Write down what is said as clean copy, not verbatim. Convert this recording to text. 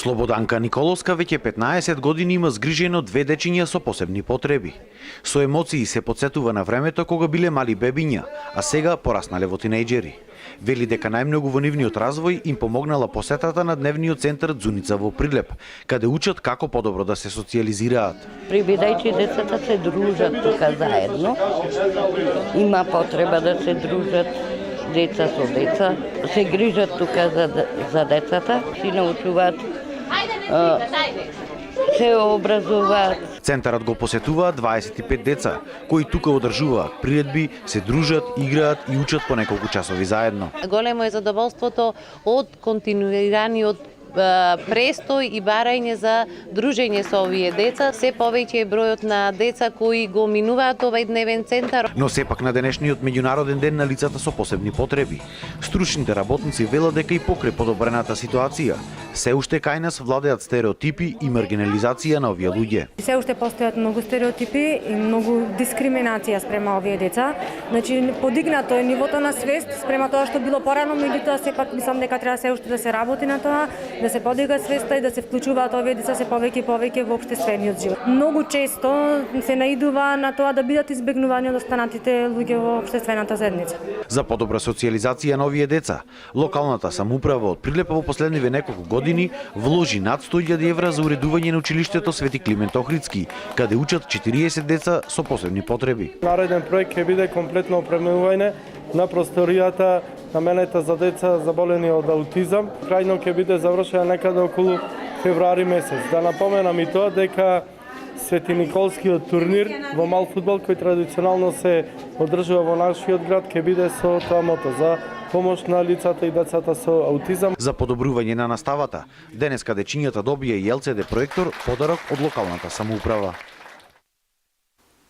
Слободанка Николовска веќе 15 години има згрижено две дечиња со посебни потреби. Со емоции се потсетува на времето кога биле мали бебиња, а сега пораснале во тинејџери. Вели дека најмногу во нивниот развој им помогнала посетата на дневниот центар Дзуница во Прилеп, каде учат како подобро да се социјализираат. Прибедајќи децата се дружат тука заедно, има потреба да се дружат деца со деца, се грижат тука за децата, си научуваат, се образуваат. Центарот го посетуваат 25 деца, кои тука одржуваат приредби, се дружат, играат и учат по неколку часови заедно. Големо е задоволството од континуираниот престој и барање за дружење со овие деца. Се повеќе е бројот на деца кои го минуваат овај дневен центар. Но сепак на денешниот меѓународен ден на лицата со посебни потреби, стручните работници велат дека и покрај подобрената ситуација, се уште кај нас владеат стереотипи и маргинализација на овие луѓе. Се уште постојат многу стереотипи и многу дискриминација спрема овие деца. Значи подигнато е нивото на свест спрема тоа што било порано, меѓутоа сепак мислам дека треба се уште да се работи на тоа, да се подига свеста и да се вклучуваат овие деца се повеќе и повеќе во општествениот живот. Многу често се наидува на тоа да бидат избегнувани од останатите луѓе во општествената заедница. За подобра социјализација на овие деца, локалната самоуправа од Прилеп во последниве неколку години вложи над 100.000 евра за уредување на училиштето Свети Климент Охридски, каде учат 40 деца со посебни потреби. Нареден проект ќе биде комплетно опремување на просторијата наменета за деца заболени од аутизам. Крајно ќе биде завршена некаде околу февруари месец. Да напоменам и тоа дека Свети Николскиот турнир во мал фудбал кој традиционално се одржува во нашиот град ќе биде со тоа мото за помош на лицата и децата со аутизам. За подобрување на наставата, денеска дечињата добија и LCD проектор, подарок од локалната самоуправа.